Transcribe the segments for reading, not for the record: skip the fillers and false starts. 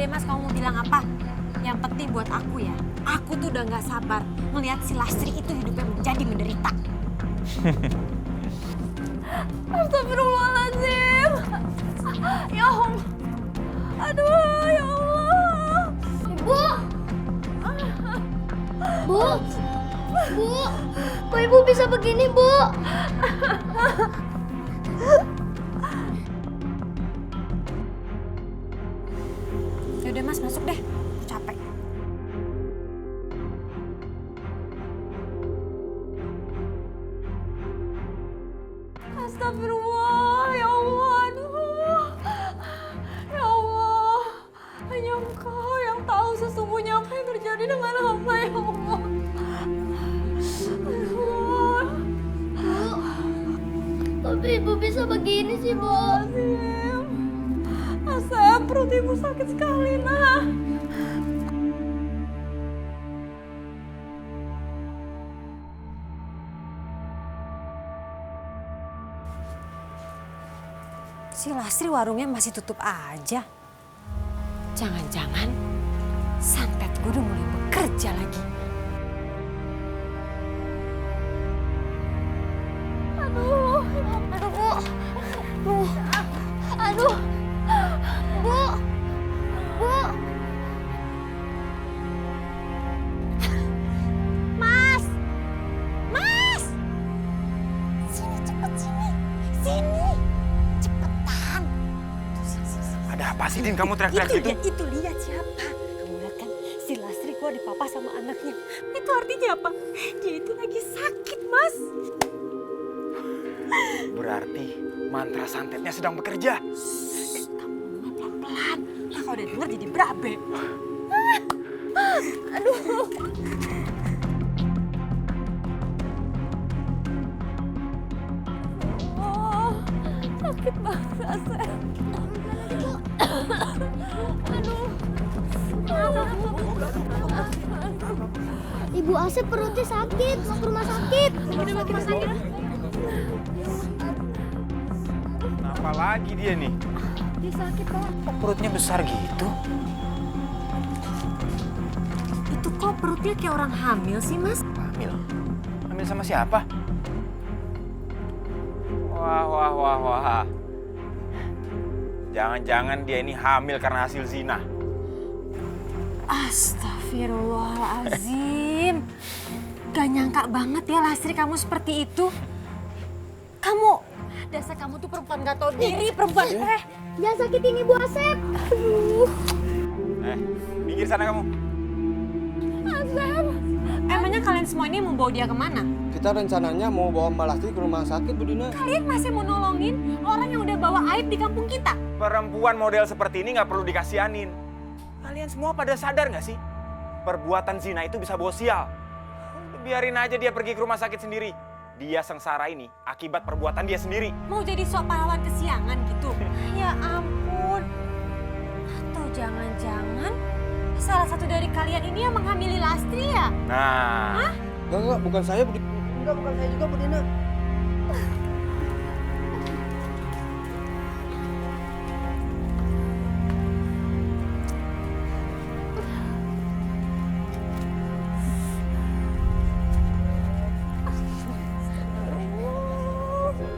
deh Mas, kamu mau bilang apa? Yang penting buat aku ya, aku tuh udah gak sabar melihat si Lastri itu hidupnya menjadi menderita. Astagfirullahaladzim. Ya Allah. Aduh, ya Allah. Ibu! Bu! Bu! Kok ibu bisa begini, Bu? Yaudah Mas, masuk deh. Aku capek. Astagfirullah, ya Allah, aduh. Ya Allah, hanya Engkau yang tahu sesungguhnya apa yang terjadi dengan hamba, ya Allah. Aduh. Tapi ibu bisa begini sih, Bu. Astagfirullahaladzim. Asep, perut ibu sakit sekali, nah. Si Lastri warungnya masih tutup aja. Jangan-jangan santet gue udah mulai bekerja lagi. Aduh, Bu. Bu. Aduh. Bu. Bu. Mas! Mas! Sini, cepet sini. Sini. Cepetan. Ada apa sih, Din? Kamu teriak-teriak gitu? Itu lihat siapa. Kamu lihat kan, si Lastri keluar di papa sama anaknya. Itu artinya apa? Dia itu lagi sakit, Mas. Berarti mantra santetnya sedang bekerja. Kamu ngomong pelan-pelan. Nah, kalau udah denger jadi berabe. Aduh. Oh, sakit banget, Asep. Ibu Asep perutnya sakit, mau ke rumah sakit. Udah mau ke rumah sakit. Kenapa lagi dia nih? Dia sakit, Pak. Kok perutnya besar gitu? Itu kok perutnya kayak orang hamil sih, Mas? Hamil? Hamil sama siapa? Wah. Jangan-jangan dia ini hamil karena hasil zina. Astagfirullahaladzim. Gak nyangka banget ya Lastri kamu seperti itu. Kamu, dasar kamu tuh perempuan gak tau diri, perempuan. Jangan sakitin Ibu Asep. Aduh. Minggir sana kamu. Asep, emangnya kalian semua ini mau bawa dia kemana? Kita rencananya mau bawa Mbak Lastri ke rumah sakit, Bu Dina. Kalian masih mau nolongin orang yang udah bawa aib di kampung kita? Perempuan model seperti ini nggak perlu dikasihanin. Kalian semua pada sadar nggak sih? Perbuatan zina itu bisa bawa sial. Biarin aja dia pergi ke rumah sakit sendiri. Dia sengsara ini akibat perbuatan dia sendiri. Mau jadi sok pahlawan kesiangan gitu? Ya ampun. Atau jangan-jangan salah satu dari kalian ini yang menghamili Lastri ya? Nah. Hah? Enggak, bukan saya, Bu Dina. Enggak, bukan saya juga, Bu Dina.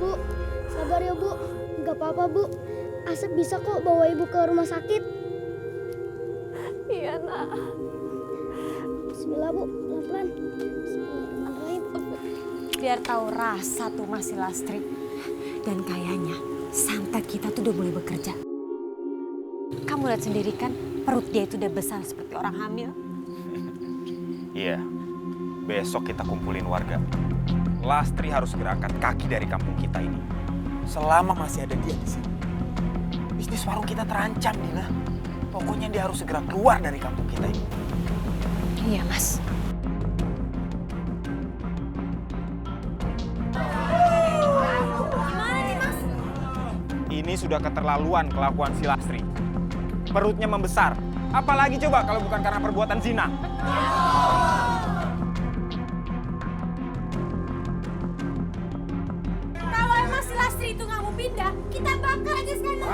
Bu, sabar ya, Bu. Enggak apa-apa, Bu. Asep bisa kok bawa Ibu ke rumah sakit. Iya, Nak. Bismillah, Bu. Pelan-pelan. Bismillahirrahmanirrahim. Biar tahu rasa tuh masih Lastri. Dan kayaknya santet kita tuh udah mulai bekerja. Kamu lihat sendiri kan, perut dia itu udah besar seperti orang hamil. Iya. Besok kita kumpulin warga. Lastri harus segera angkat kaki dari kampung kita ini. Selama masih ada dia di sini. Bisnis warung kita terancam, Dina. Pokoknya dia harus segera keluar dari kampung kita ini. Iya, Mas. Gimana nih, Mas? Ini sudah keterlaluan kelakuan si Lastri. Perutnya membesar. Apalagi coba kalau bukan karena perbuatan zina. Kalau emang si Lastri itu nggak mau pindah, kita bakar aja sekarang.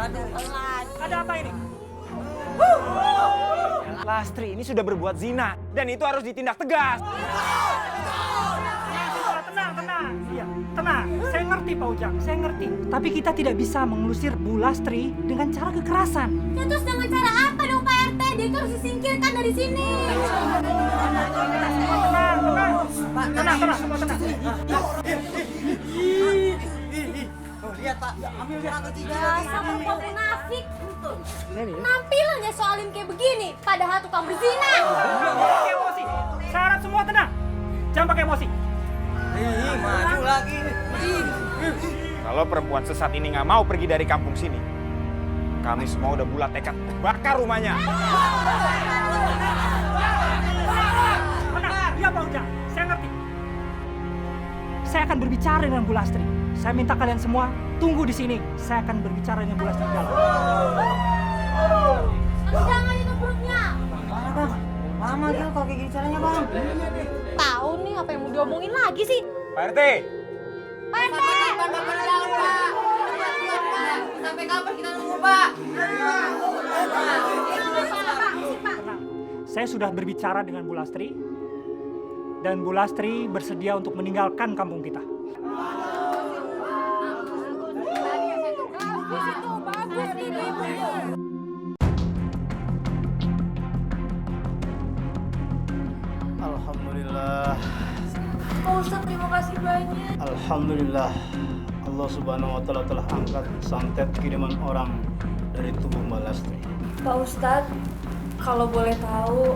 Ada apa ini? Lastri ini sudah berbuat zina dan itu harus ditindak tegas. Tenang. Iya, tenang. Saya ngerti Pak Ujang, saya ngerti. Tapi kita tidak bisa mengusir Bu Lastri dengan cara kekerasan. Ya terus dengan cara apa dong Pak RT? Dia itu harus disingkirkan dari sini. Tenang, semua tenang. Lihat Pak, ambil lihat Dasar perempuan munafik. Penampilannya soalin kayak begini, padahal tukang berzina. Pakai emosi. Saya harap semua tenang. Jangan pakai emosi. maju lagi. Kalau perempuan sesat ini nggak mau pergi dari kampung sini, kami semua udah bulat tekad bakar rumahnya. Tenang, iya Pak Ujang, saya ngerti. Saya akan berbicara dengan Bu Lastri. Saya minta kalian semua tunggu di sini. Saya akan berbicara dengan Bu Lastri di dalam. Jangan itu perutnya. Lama kan kalau kayak gini caranya bang. Tahu nih apa yang mau diomongin lagi sih? Pak RT, Pak RT! Sampai kapan kita nunggu, Pak? Tenang. Saya sudah berbicara dengan Bu Lastri. Dan Bu Lastri bersedia untuk meninggalkan kampung kita. Bagus ini ibunya. Alhamdulillah. Pak Ustadz, terima kasih banyak. Alhamdulillah. Allah Subhanahu wa taala telah angkat santet kiriman orang dari tubuh Mbak Lastri. Pak Ustadz, kalau boleh tahu,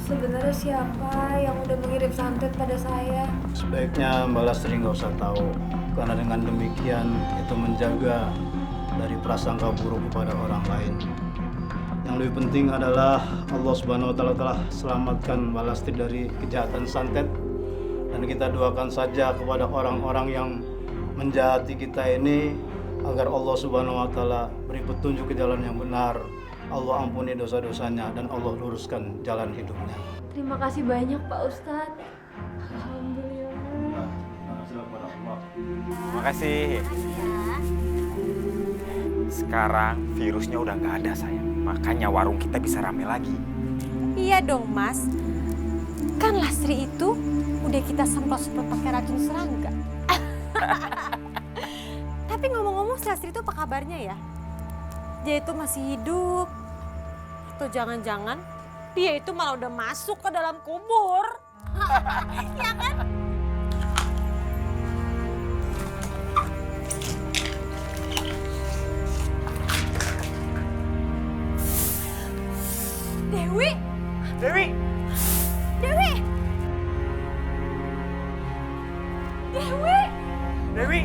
sebenarnya siapa yang udah mengirim santet pada saya? Sebaiknya Mbak Lastri nggak usah tahu, karena dengan demikian itu menjaga dari prasangka buruk kepada orang lain. Yang lebih penting adalah Allah Subhanahu wa taala telah selamatkan Mbak Lastri dari kejahatan santet, dan kita doakan saja kepada orang-orang yang menjahati kita ini agar Allah Subhanahu wa taala beri petunjuk ke jalan yang benar. Allah ampuni dosa-dosanya dan Allah luruskan jalan hidupnya. Terima kasih banyak, Pak Ustadz. Alhamdulillah. terima kasih. Sekarang virusnya udah nggak ada sayang, makanya warung kita bisa rame lagi. Iya dong Mas. Kan Lastri itu udah kita semprot-semprot pakai racun serangga. Tapi ngomong-ngomong si Lastri itu apa kabarnya ya? Dia itu masih hidup? Atau jangan-jangan dia itu malah udah masuk ke dalam kubur? Ya kan? Dewi! Dewi! Dewi! Dewi! Dewi!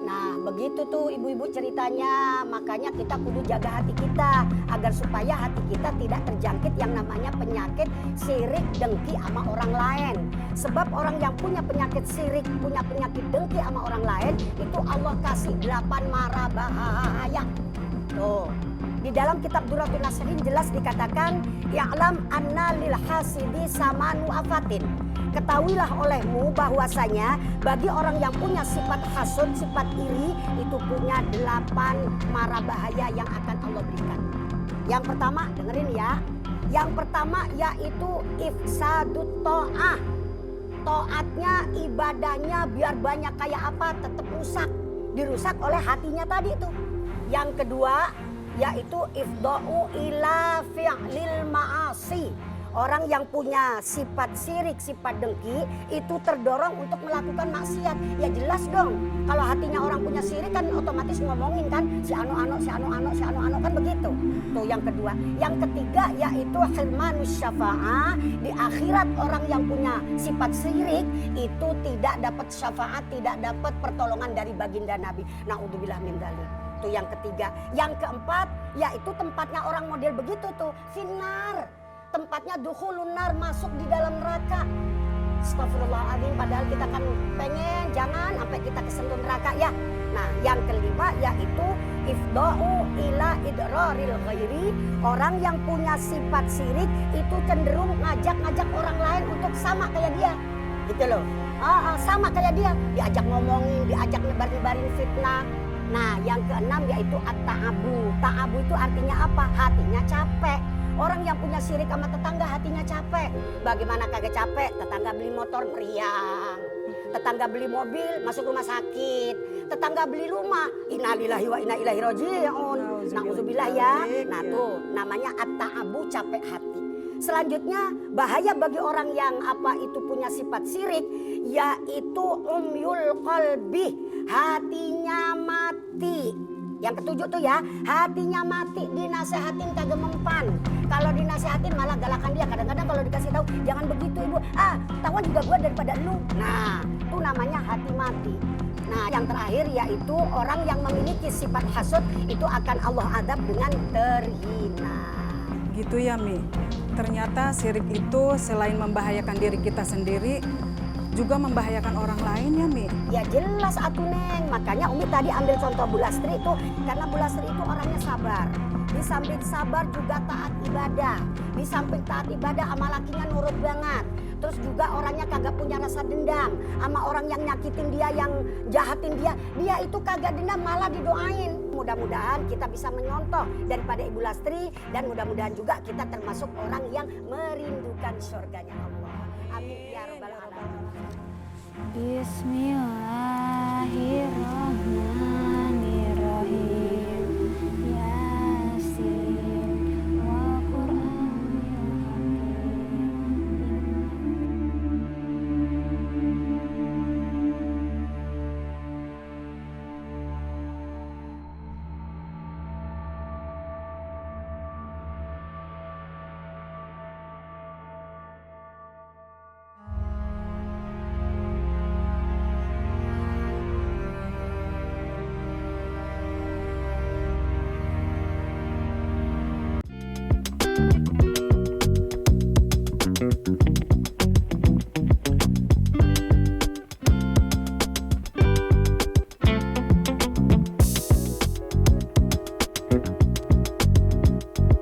Nah, begitu tuh ibu-ibu ceritanya. Makanya kita kudu jaga hati kita agar supaya hati kita tidak terjangkit yang namanya penyakit sirik dengki sama orang lain. Sebab orang yang punya penyakit sirik, punya penyakit dengki sama orang lain, itu Allah kasih 8 mara bahaya. Tuh, di dalam kitab Duratul Nasihin jelas dikatakan, ya'lam anna lil hasidi samanu afatin. Ketahuilah olehmu bahwasanya bagi orang yang punya sifat hasud, sifat iri, itu punya 8 mara bahaya yang akan Allah berikan. Yang pertama, dengerin ya. Yang pertama yaitu ifsadut ta'ah. Taatnya, ibadahnya biar banyak kayak apa tetap rusak. Dirusak oleh hatinya tadi tuh. Yang kedua yaitu ifda'u ila fi'lil ma'asi. Orang yang punya sifat sirik, sifat dengki itu terdorong untuk melakukan maksiat. Ya jelas dong, kalau hatinya orang punya sirik kan otomatis ngomongin kan si anu kan begitu. Tuh yang kedua. Yang ketiga yaitu hirmanus syafa'ah. Di akhirat orang yang punya sifat sirik itu tidak dapat syafaat, tidak dapat pertolongan dari baginda Nabi. Na'udzubillah min dzalik. Itu yang ketiga. Yang keempat, yaitu tempatnya orang model begitu tuh, finnar. Tempatnya dukhulun nar, masuk di dalam neraka. Astagfirullahaladzim, padahal kita kan pengen jangan sampai kita kesentuh neraka ya. Nah, yang kelima yaitu ifda'u ila idraril ghairi. Orang yang punya sifat syirik itu cenderung ngajak-ngajak orang lain untuk sama kayak dia. Gitu loh. Sama kayak dia, diajak ngomongin, diajak nyebar-nyebarin fitnah. Nah, yang keenam yaitu at-ta'abu. Ta'abu itu artinya apa? Hatinya capek. Orang yang punya syirik sama tetangga hatinya capek. Bagaimana kagak capek? Tetangga beli motor meriang. Tetangga beli mobil masuk rumah sakit. Tetangga beli rumah, innalillahi wa inna ilaihi raji'un. Nauzubillah ya. Nah tuh namanya at-ta'abu, capek hati. Selanjutnya bahaya bagi orang yang punya sifat syirik, yaitu umyul qalbi, hatinya mati. Yang ketujuh tuh ya, hatinya mati, dinasehatin kagak mempan. Kalau dinasehatin malah galakan dia. Kadang-kadang kalau dikasih tahu jangan begitu ibu, tahuan juga gua daripada lu. Nah itu namanya hati mati. Nah yang terakhir yaitu orang yang memiliki sifat hasud, itu akan Allah adab dengan terhina. Gitu ya Mi, ternyata syirik itu selain membahayakan diri kita sendiri, juga membahayakan orang lain ya Mi? Ya jelas atuh Neng, makanya Umi tadi ambil contoh Bu Lastri itu, karena Bu Lastri itu orangnya sabar. Di samping sabar juga taat ibadah, di samping taat ibadah sama lakinya nurut banget. Terus juga orangnya kagak punya rasa dendam sama orang yang nyakitin dia, yang jahatin dia. Dia itu kagak dendam, malah didoain. Mudah-mudahan kita bisa menyontoh daripada Ibu Lastri, dan mudah-mudahan juga kita termasuk orang yang merindukan surganya Allah. Amin ya rabbal alamin. Bismillahirrahmanirrahim. Yasin wal Qur'anil Thank you.